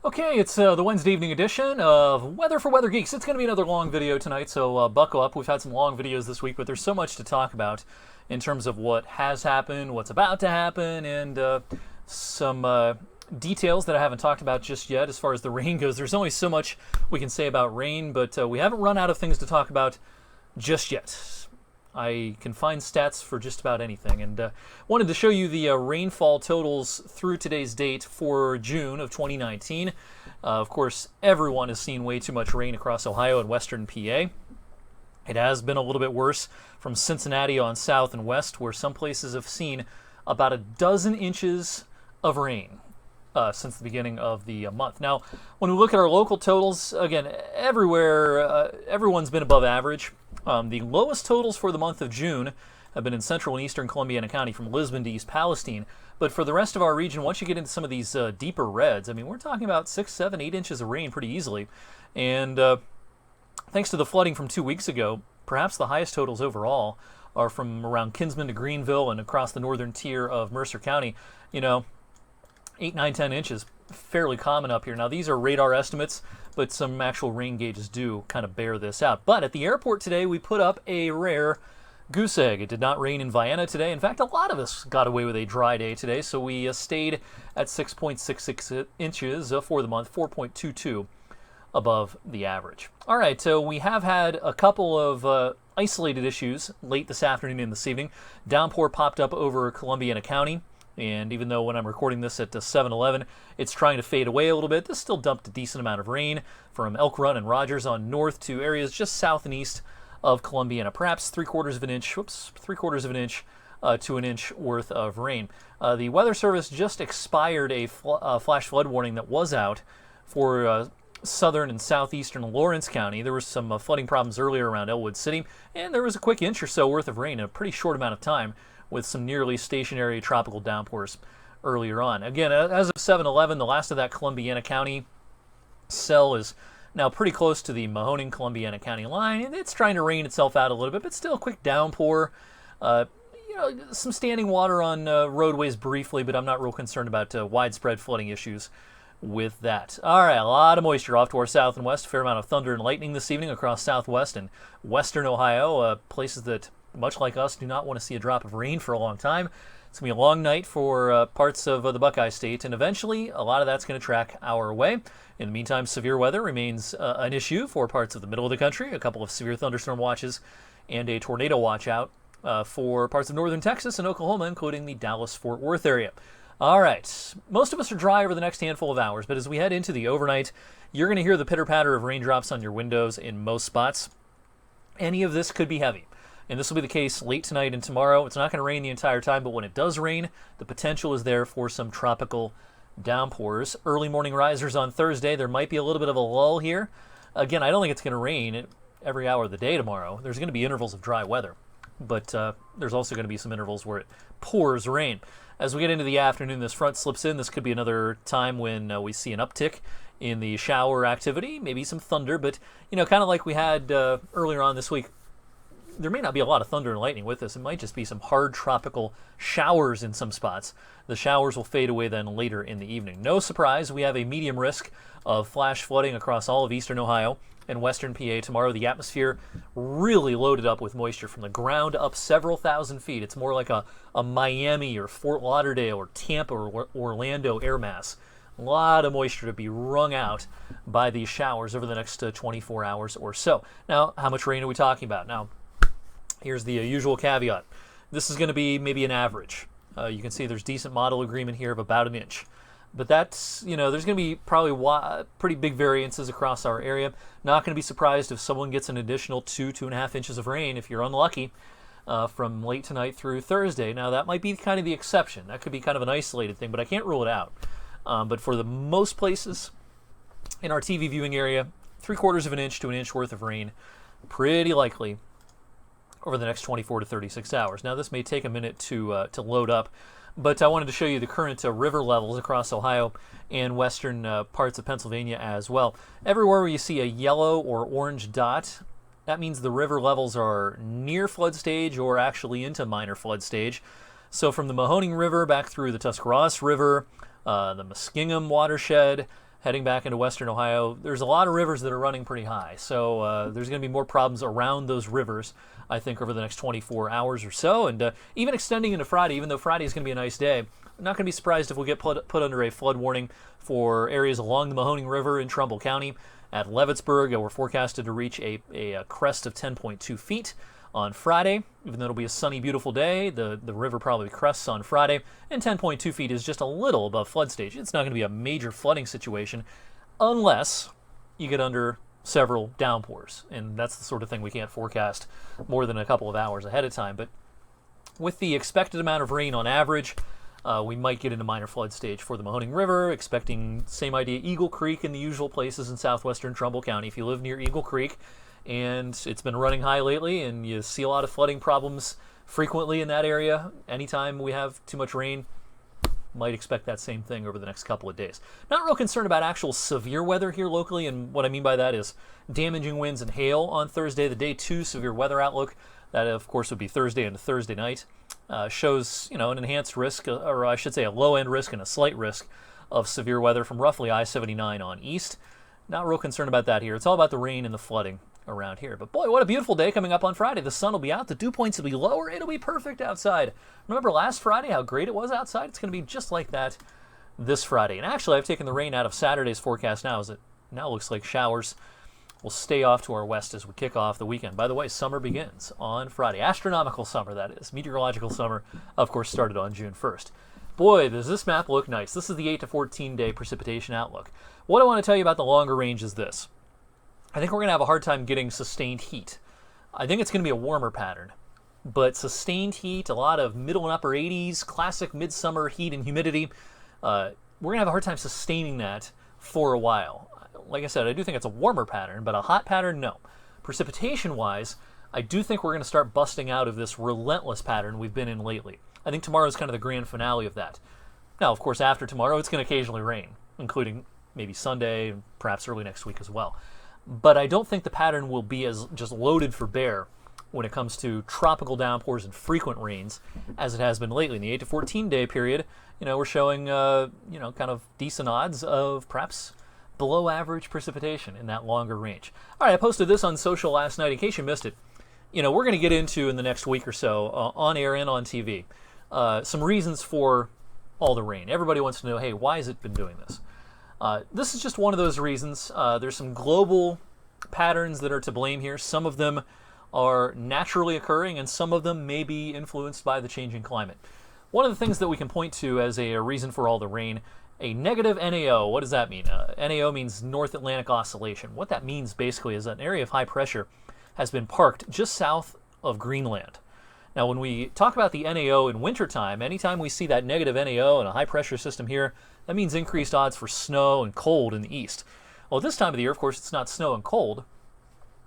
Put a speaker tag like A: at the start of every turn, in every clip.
A: Okay, it's the Wednesday evening edition of Weather for Weather Geeks. It's going to be another long video tonight, so buckle up. We've had some long videos this week, but there's so much to talk about in terms of what has happened, what's about to happen, and some details that I haven't talked about just yet as far as the rain goes. There's only so much we can say about rain, but we haven't run out of things to talk about just yet. I can find stats for just about anything, and wanted to show you the rainfall totals through today's date for June of 2019. Of course, everyone has seen way too much rain across Ohio and western PA. It has been a little bit worse from Cincinnati on south and west, where some places have seen about a dozen inches of rain since the beginning of the month. Now, when we look at our local totals, again, everywhere, everyone's been above average. The lowest totals for the month of June have been in central and eastern Columbiana County from Lisbon to East Palestine. But for the rest of our region, once you get into some of these deeper reds, I mean, we're talking about 6, 7, 8 inches of rain pretty easily. And thanks to the flooding from 2 weeks ago, perhaps the highest totals overall are from around Kinsman to Greenville and across the northern tier of Mercer County. You know, 8, 9, 10 inches, fairly common up here. Now, these are radar estimates, but some actual rain gauges do kind of bear this out. But at the airport today, we put up a rare goose egg. It did not rain in Vienna today. In fact, a lot of us got away with a dry day today, so we stayed at 6.66 inches for the month, 4.22 above the average. All right, so we have had a couple of isolated issues late this afternoon and this evening. Downpour popped up over Columbiana County. And even though when I'm recording this at 7-11, it's trying to fade away a little bit, this still dumped a decent amount of rain from Elk Run and Rogers on north to areas just south and east of Columbiana. Perhaps 3/4 of an inch, to an inch worth of rain. The Weather Service just expired a flash flood warning that was out for southern and southeastern Lawrence County. There was some flooding problems earlier around Elwood City, and there was a quick inch or so worth of rain in a pretty short amount of time, with some nearly stationary tropical downpours earlier on. Again, as of 7-11, the last of that Columbiana County cell is now pretty close to the Mahoning Columbiana County line, and it's trying to rain itself out a little bit, but still a quick downpour. Some standing water on roadways briefly, but I'm not real concerned about widespread flooding issues with that. All right, a lot of moisture off to our south and west. A fair amount of thunder and lightning this evening across southwest and western Ohio, places that, much like us, do not want to see a drop of rain for a long time. It's going to be a long night for parts of the Buckeye State, and eventually a lot of that's going to track our way. In the meantime, severe weather remains an issue for parts of the middle of the country. A couple of severe thunderstorm watches and a tornado watch out for parts of northern Texas and Oklahoma, including the Dallas-Fort Worth area. All right, most of us are dry over the next handful of hours, but as we head into the overnight, you're going to hear the pitter-patter of raindrops on your windows in most spots. Any of this could be heavy. And this will be the case late tonight and tomorrow. It's not going to rain the entire time, but when it does rain, the potential is there for some tropical downpours. Early morning risers on Thursday. There might be a little bit of a lull here. Again, I don't think it's going to rain every hour of the day tomorrow. There's going to be intervals of dry weather, but there's also going to be some intervals where it pours rain. As we get into the afternoon, this front slips in. This could be another time when we see an uptick in the shower activity, maybe some thunder, but kind of like we had earlier on this week. There may not be a lot of thunder and lightning with this. It might just be some hard tropical showers in some spots. The showers will fade away then later in the evening. No surprise, we have a medium risk of flash flooding across all of eastern Ohio and western PA tomorrow. The atmosphere really loaded up with moisture from the ground up several thousand feet. It's more like a Miami or Fort Lauderdale or Tampa or Orlando air mass. A lot of moisture to be wrung out by these showers over the next 24 hours or so. Now, how much rain are we talking about? Now, here's the usual caveat. This is going to be maybe an average. You can see there's decent model agreement here of about an inch. But that's, there's going to be probably pretty big variances across our area. Not going to be surprised if someone gets an additional 2.5 inches of rain if you're unlucky from late tonight through Thursday. Now, that might be kind of the exception. That could be kind of an isolated thing, but I can't rule it out. But for the most places in our TV viewing area, 3/4 of an inch to an inch worth of rain, pretty likely over the next 24 to 36 hours. Now, this may take a minute to load up, but I wanted to show you the current river levels across Ohio and western parts of Pennsylvania as well. Everywhere where you see a yellow or orange dot, that means the river levels are near flood stage or actually into minor flood stage. So from the Mahoning River back through the Tuscarawas River, the Muskingum watershed, heading back into western Ohio. There's a lot of rivers that are running pretty high, so there's going to be more problems around those rivers, I think, over the next 24 hours or so, and even extending into Friday, even though Friday is going to be a nice day. I'm not going to be surprised if we get put under a flood warning for areas along the Mahoning River in Trumbull County. At Leavittsburg, we're forecasted to reach a crest of 10.2 feet on Friday. Even though it'll be a sunny, beautiful day, the river probably crests on Friday, and 10.2 feet is just a little above flood stage. It's not going to be a major flooding situation unless you get under several downpours, and that's the sort of thing we can't forecast more than a couple of hours ahead of time. But with the expected amount of rain on average, we might get into minor flood stage for the Mahoning River, expecting same idea, Eagle Creek and the usual places in southwestern Trumbull County. If you live near Eagle Creek and it's been running high lately and you see a lot of flooding problems frequently in that area, anytime we have too much rain, might expect that same thing over the next couple of days. Not real concerned about actual severe weather here locally, and what I mean by that is damaging winds and hail on Thursday. The day 2 severe weather outlook, that of course would be Thursday into Thursday night, shows an enhanced risk, or I should say a low-end risk and a slight risk of severe weather from roughly I-79 on east. Not real concerned about that here. It's all about the rain and the flooding around here. But boy, what a beautiful day coming up on Friday. The sun will be out, the dew points will be lower, it'll be perfect outside. Remember last Friday how great it was outside? It's going to be just like that this Friday. And actually, I've taken the rain out of Saturday's forecast now, as it now looks like showers will stay off to our west as we kick off the weekend. By the way, summer begins on Friday. Astronomical summer, that is. Meteorological summer, of course, started on June 1st. Boy, does this map look nice. This is the 8 to 14 day precipitation outlook. What I want to tell you about the longer range is this. I think we're going to have a hard time getting sustained heat. I think it's going to be a warmer pattern, but sustained heat, a lot of middle and upper 80s, classic midsummer heat and humidity, we're going to have a hard time sustaining that for a while. Like I said, I do think it's a warmer pattern, but a hot pattern, no. Precipitation-wise, I do think we're going to start busting out of this relentless pattern we've been in lately. I think tomorrow is kind of the grand finale of that. Now, of course, after tomorrow, it's going to occasionally rain, including maybe Sunday and perhaps early next week as well. But I don't think the pattern will be as just loaded for bear when it comes to tropical downpours and frequent rains as it has been lately. In the 8 to 14 day period, we're showing, kind of decent odds of perhaps below average precipitation in that longer range. All right, I posted this on social last night in case you missed it. We're going to get into in the next week or so, on air and on TV, some reasons for all the rain. Everybody wants to know, hey, why has it been doing this? This is just one of those reasons. There's some global patterns that are to blame here. Some of them are naturally occurring, and some of them may be influenced by the changing climate. One of the things that we can point to as a reason for all the rain, a negative NAO. What does that mean? NAO means North Atlantic Oscillation. What that means basically is that an area of high pressure has been parked just south of Greenland. Now, when we talk about the NAO in wintertime, anytime we see that negative NAO and a high pressure system here, that means increased odds for snow and cold in the east. Well, at this time of the year, of course, it's not snow and cold,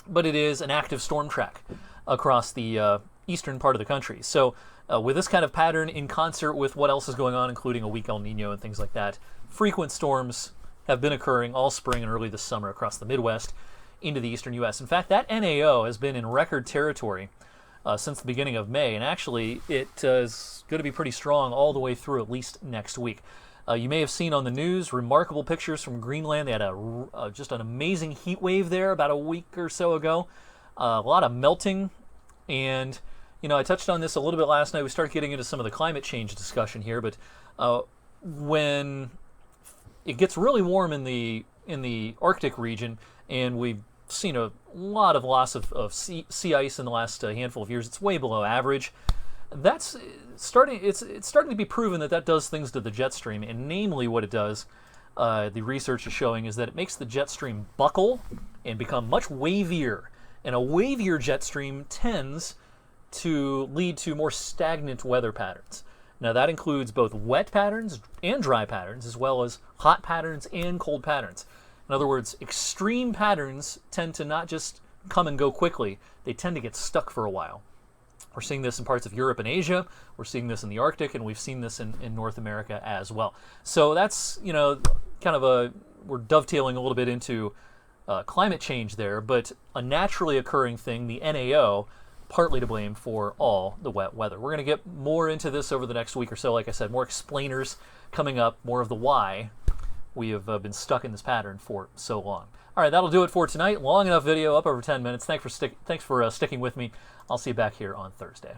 A: but it is an active storm track across the eastern part of the country. So with this kind of pattern in concert with what else is going on, including a weak El Nino and things like that, frequent storms have been occurring all spring and early this summer across the Midwest into the eastern U.S. In fact, that NAO has been in record territory since the beginning of May, and actually it is going to be pretty strong all the way through at least next week. You may have seen on the news remarkable pictures from Greenland. They had just an amazing heat wave there about a week or so ago. A lot of melting, and I touched on this a little bit last night. We started getting into some of the climate change discussion here, but when it gets really warm in the Arctic region, and we've seen a lot of loss of sea ice in the last handful of years, it's way below average. That's starting. It's starting to be proven that does things to the jet stream, and namely what it does, the research is showing, is that it makes the jet stream buckle and become much wavier, and a wavier jet stream tends to lead to more stagnant weather patterns. Now that includes both wet patterns and dry patterns, as well as hot patterns and cold patterns. In other words, extreme patterns tend to not just come and go quickly, they tend to get stuck for a while. We're seeing this in parts of Europe and Asia, we're seeing this in the Arctic, and we've seen this in North America as well. So that's, kind of we're dovetailing a little bit into climate change there, but a naturally occurring thing, the NAO, partly to blame for all the wet weather. We're going to get more into this over the next week or so. Like I said, more explainers coming up, more of the why we have been stuck in this pattern for so long. All right, that'll do it for tonight. Long enough video, up over 10 minutes. Thanks for sticking with me. I'll see you back here on Thursday.